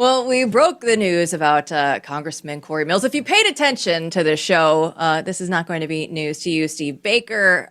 Well, we broke the news about Congressman Corey Mills. If you paid attention to the show, this is not going to be news to you, Steve Baker.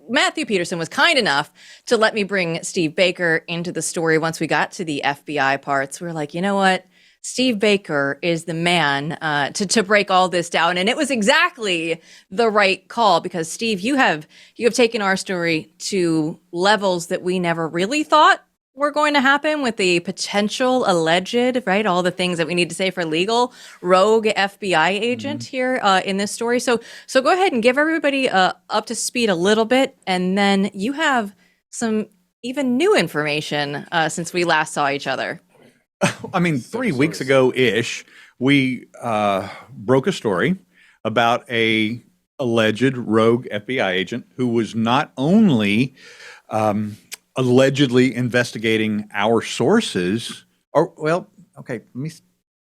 Matthew Peterson was kind enough to let me bring Steve Baker into the story once we got to the FBI parts. We were like, you know what? Steve Baker is the man to break all this down. And it was exactly the right call because, Steve, you have taken our story to levels that we never really thought were going to happen with the potential alleged, right? All the things that we need to say for legal rogue FBI agent here in this story. So go ahead and give everybody up to speed a little bit. And then you have some even new information since we last saw each other. I mean, 3 weeks ago-ish, we broke a story about a alleged rogue FBI agent who was not only allegedly investigating our sources, or well, okay, let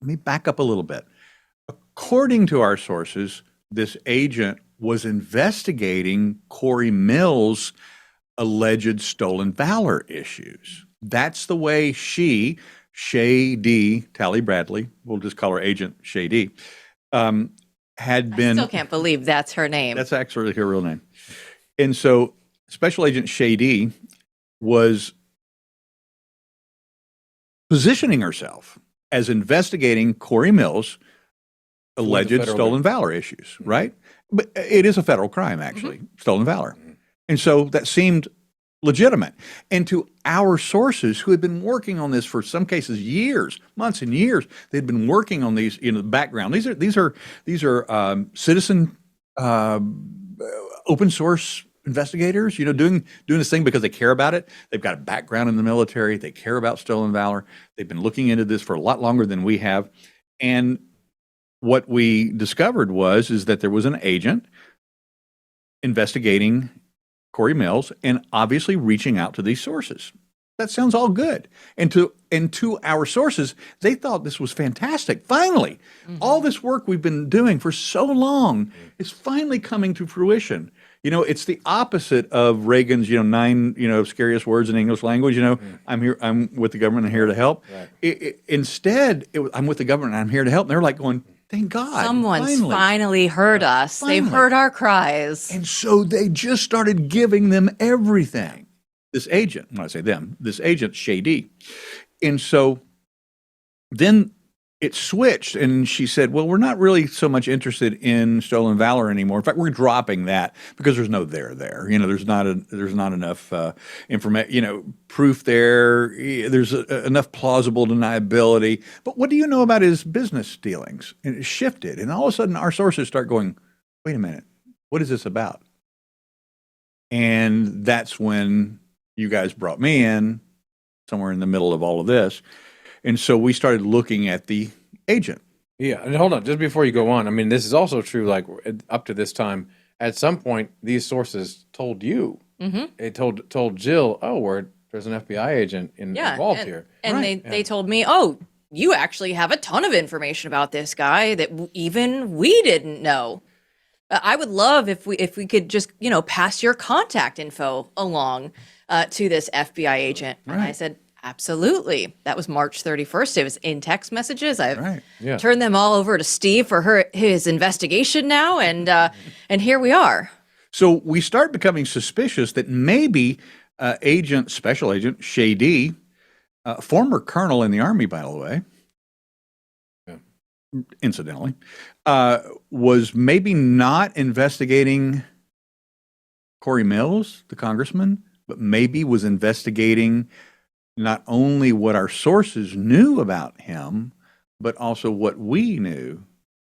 me back up a little bit. According to our sources, this agent was investigating Corey Mills' alleged stolen valor issues. That's the way she, Shay D. Tally Bradley, we'll just call her Agent Shay D, had been. I still can't believe that's her name. That's actually her real name. And so Special Agent Shay D was positioning herself as investigating Corey Mills' alleged stolen valor issues, right? But it is a federal crime, actually, stolen valor. And so that seemed legitimate. And to our sources who had been working on this for some cases years, months and years, they'd been working on these in the background. These are citizen open source investigators, doing this thing because they care about it. They've got a background in the military. They care about stolen valor. They've been looking into this for a lot longer than we have. And what we discovered is that there was an agent investigating Corey Mills and obviously reaching out to these sources. That sounds all good. And to our sources, they thought this was fantastic. Finally, all this work we've been doing for so long is finally coming to fruition. It's the opposite of Reagan's, 9, scariest words in English language. I'm here, I'm with the government, I'm here to help. Right. Instead, I'm with the government, I'm here to help. And they're like going, thank God. Someone's finally heard us. Finally. They've heard our cries. And so they just started giving them everything. This agent, when I say them, this agent, Shay D. And so then it switched, and she said, well, we're not really so much interested in stolen valor anymore. In fact, we're dropping that because there's no there. There's not enough information, proof there. There's enough plausible deniability. But what do you know about his business dealings? And it shifted, and all of a sudden our sources start going, wait a minute, what is this about? And that's when you guys brought me in, somewhere in the middle of all of this. And so we started looking at the agent. Yeah, and hold on, just before you go on, I mean, this is also true, like, up to this time, at some point, these sources told you, they told Jill, oh, there's an FBI agent involved here. And they told me, oh, you actually have a ton of information about this guy that even we didn't know. I would love if we could just, pass your contact info along to this FBI agent. Right. And I said, absolutely. That was March 31st. It was in text messages. I've turned them all over to Steve for his investigation now, and here we are. So we start becoming suspicious that maybe Special Agent Shay D, former colonel in the Army, by the way, incidentally, was maybe not investigating Corey Mills, the congressman, but maybe was investigating not only what our sources knew about him, but also what we knew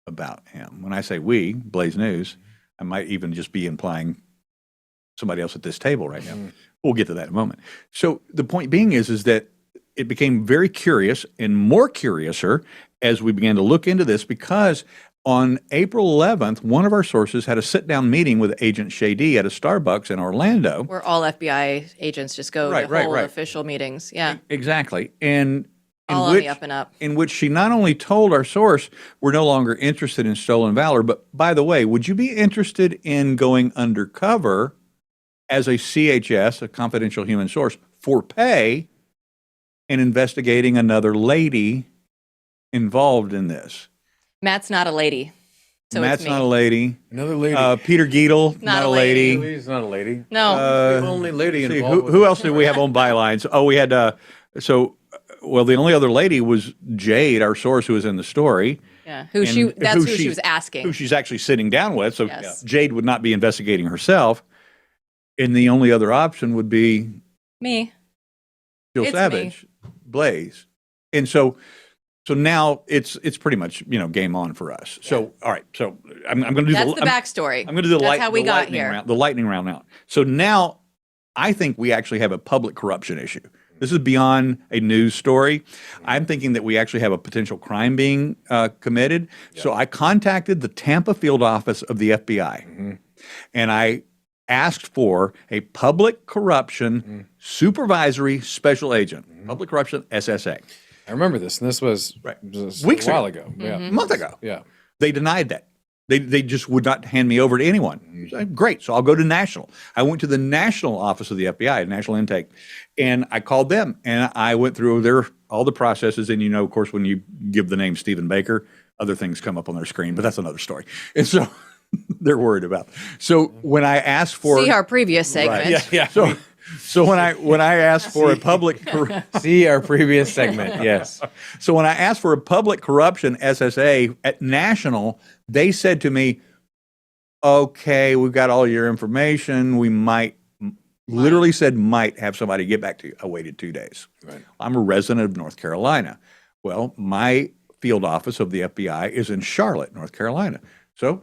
about him. When I say we, Blaze News, I might even just be implying somebody else at this table right now. We'll get to that in a moment. So the point being is that it became very curious and more curiouser as we began to look into this, because on April 11th, one of our sources had a sit-down meeting with Agent Shay D at a Starbucks in Orlando. Where all FBI agents just go to hold official meetings. Yeah. Exactly. And all on the up and up. In which she not only told our source, we're no longer interested in stolen valor, but by the way, would you be interested in going undercover as a CHS, a confidential human source, for pay and investigating another lady involved in this. Matt's not a lady. So Matt's it's me. not a lady. Another lady. Peter Giedel, Not not a a lady. lady. He's not a lady. No. The only lady See, involved. who else did we have on bylines? Oh, we had, well, the only other lady was Jade, our source, who was in the story. Yeah. And That's who she she's- was asking. Who she's actually sitting down with. So Yes. Jade would not be investigating herself. And the only other option would be Me. Jill It's Savage, Blaze. And so now it's pretty much, game on for us. So, all right. So I'm going to do That's the backstory. I'm going to do That's how we the got lightning here. round, the lightning round now. So now I think we actually have a public corruption issue. This is beyond a news story. I'm thinking that we actually have a potential crime being committed. So I contacted the Tampa field office of the FBI, and I asked for a public corruption supervisory special agent, public corruption SSA. I remember this, and this was Weeks a while ago. ago. Yeah. A month ago. Yeah. They denied that. They just would not hand me over to anyone. So, great. So I'll go to national. I went to the national office of the FBI, national intake, and I called them and I went through all the processes. And of course, when you give the name Stephen Baker, other things come up on their screen, but that's another story. And so they're worried about. So when I asked for See our previous segment. Right. Yeah. So when I asked for a public See our previous segment. Yes. So when I asked for a public corruption SSA at national, they said to me, "Okay, we've got all your information. We might." Literally said might have somebody get back to you. I waited 2 days. Right. I'm a resident of North Carolina. Well, my field office of the FBI is in Charlotte, North Carolina. So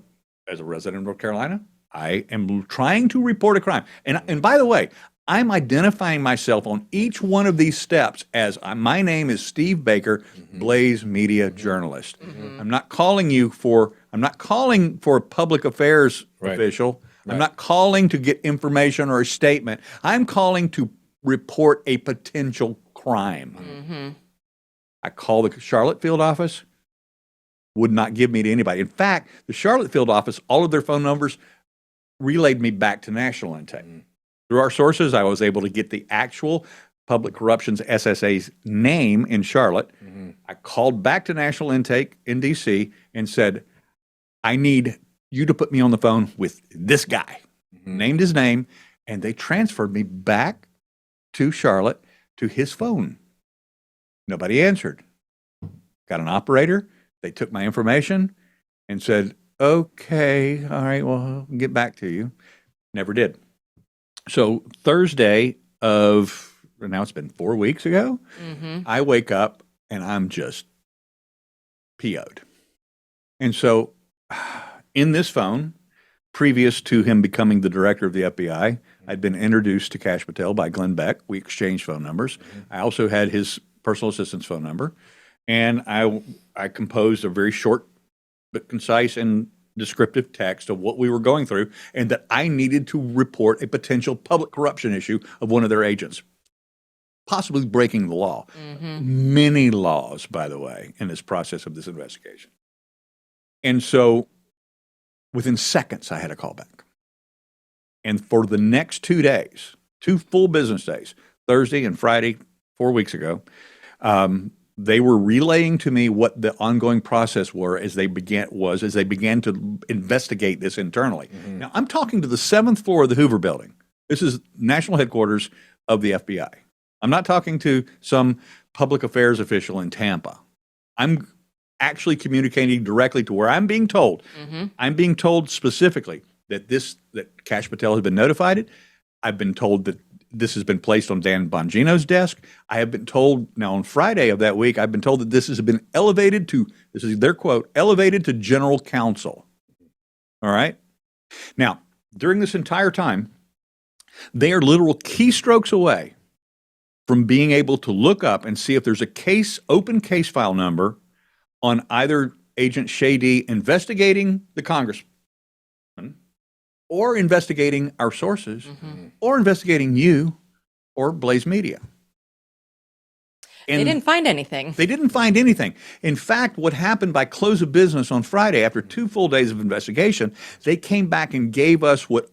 as a resident of North Carolina, I am trying to report a crime. And by the way, I'm identifying myself on each one of these steps as my name is Steve Baker, Blaze Media Journalist. I'm not calling for a public affairs official. I'm not calling to get information or a statement. I'm calling to report a potential crime. I call the Charlotte field office, would not give me to anybody. In fact, the Charlotte field office, all of their phone numbers relayed me back to national intake. Through our sources, I was able to get the actual public corruptions SSA's name in Charlotte. I called back to national intake in DC and said, I need you to put me on the phone with this guy. Named his name, and they transferred me back to Charlotte to his phone. Nobody answered. Got an operator. They took my information and said, okay, all right, well, I'll get back to you. Never did. So Thursday now it's been 4 weeks ago, I wake up and I'm just PO'd. And so in this phone, previous to him becoming the director of the FBI, I'd been introduced to Kash Patel by Glenn Beck. We exchanged phone numbers. I also had his personal assistant's phone number. And I composed a very short but concise and descriptive text of what we were going through and that I needed to report a potential public corruption issue of one of their agents, possibly breaking the law. Many laws, by the way, in this process of this investigation. And so within seconds, I had a call back. And for the next 2 days, 2 full business days, Thursday and Friday, 4 weeks ago, they were relaying to me what the ongoing process were as they began to investigate this internally. Now, I'm talking to the 7th floor of the Hoover Building. This is national headquarters of the FBI. I'm not talking to some public affairs official in Tampa. I'm actually communicating directly to where I'm being told. I'm being told specifically that Kash Patel has been notified. I've been told that this has been placed on Dan Bongino's desk. I have been told now on Friday of that week, I've been told that this has been elevated to, this is their quote, elevated to general counsel. All right. Now, during this entire time, they are literal keystrokes away from being able to look up and see if there's a open case file number on either Agent Shady investigating the congressman or investigating our sources or investigating you or Blaze Media. And they didn't find anything. They didn't find anything. In fact, what happened by close of business on Friday, after 2 full days of investigation, they came back and gave us what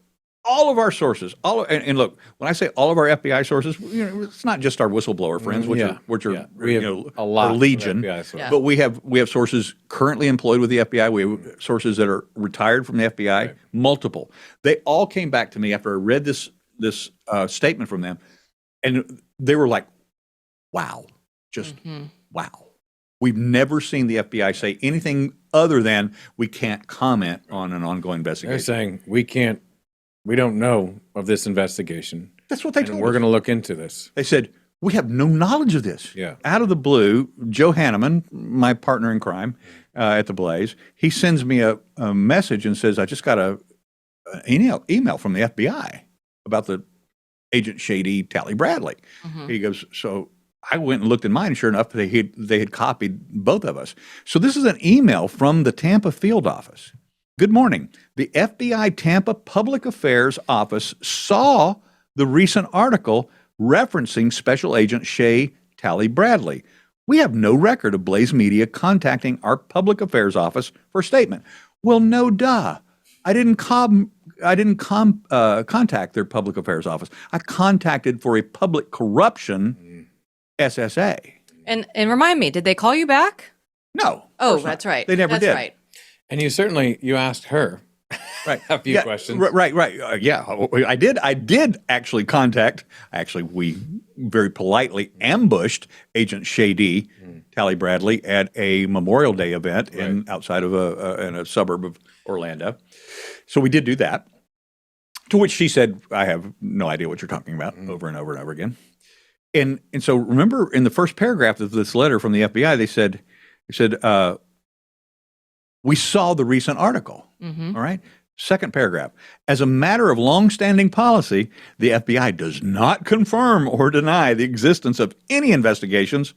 all of our sources, and look, when I say all of our FBI sources, it's not just our whistleblower friends, which are We have a lot are of legion, FBI sources. Yeah. but we have sources currently employed with the FBI. We have sources that are retired from the FBI, multiple. They all came back to me after I read this statement from them, and they were like, "Wow, just wow." We've never seen the FBI say anything other than we can't comment on an ongoing investigation. They're saying we don't know of this investigation. That's what they And told we're us. going to look into this. They said, we have no knowledge of this. Yeah. Out of the blue, Joe Hanneman, my partner in crime at the Blaze, he sends me a message and says, I just got an email from the FBI about the Agent Shady Tally Bradley. He goes, so I went and looked in mine. Sure enough, they had copied both of us. So this is an email from the Tampa field office. Good morning. The FBI Tampa Public Affairs Office saw the recent article referencing Special Agent Shay Tally Bradley. We have no record of Blaze Media contacting our Public Affairs Office for a statement. Well, no duh. I didn't contact their Public Affairs Office. I contacted for a public corruption SSA. And remind me, did they call you back? No. Oh, course not. that's right. They never That's did. right. And you asked her Right. a few questions. Right. I did actually contact. Actually, we very politely ambushed Agent Shady Tally Bradley at a Memorial Day event outside of in a suburb of Orlando. So we did do that. To which she said, "I have no idea what you're talking about," over and over and over again. And so remember, in the first paragraph of this letter from the FBI, they said, we saw the recent article. All right. Second paragraph. As a matter of longstanding policy, the FBI does not confirm or deny the existence of any investigations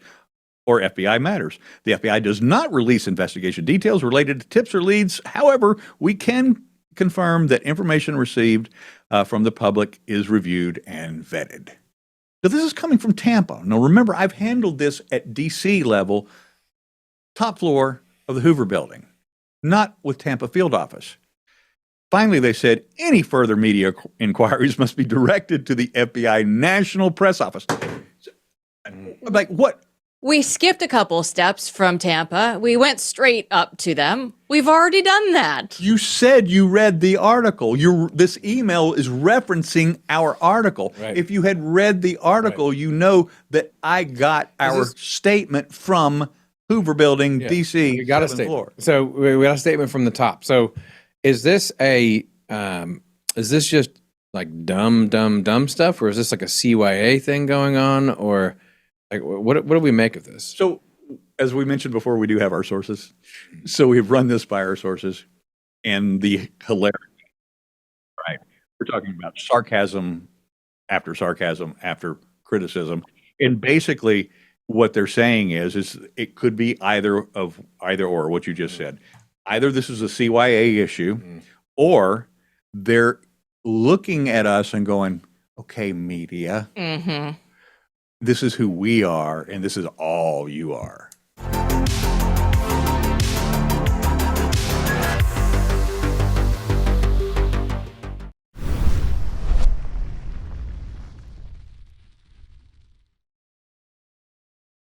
or FBI matters. The FBI does not release investigation details related to tips or leads. However, we can confirm that information received from the public is reviewed and vetted. So this is coming from Tampa. Now remember, I've handled this at DC level, top floor of the Hoover Building, not with Tampa field office. Finally, they said any further media inquiries must be directed to the FBI National Press Office. I'm like, what? We skipped a couple steps from Tampa. We went straight up to them. We've already done that. You said you read the article. This email is referencing our article. Right. If you had read the article, you know that I got our statement from Hoover Building, DC. We got a 7th statement. floor. So we got a statement from the top. So is this just like dumb stuff, or is this like a CYA thing going on, or like what do we make of this? So, as we mentioned before, we do have our sources. So we've run this by our sources, and the hilarity, right? We're talking about sarcasm after criticism, and basically what they're saying is it could be either or what you just said. Either this is a CYA issue, or they're looking at us and going, "Okay, media." This is who we are, and this is all you are.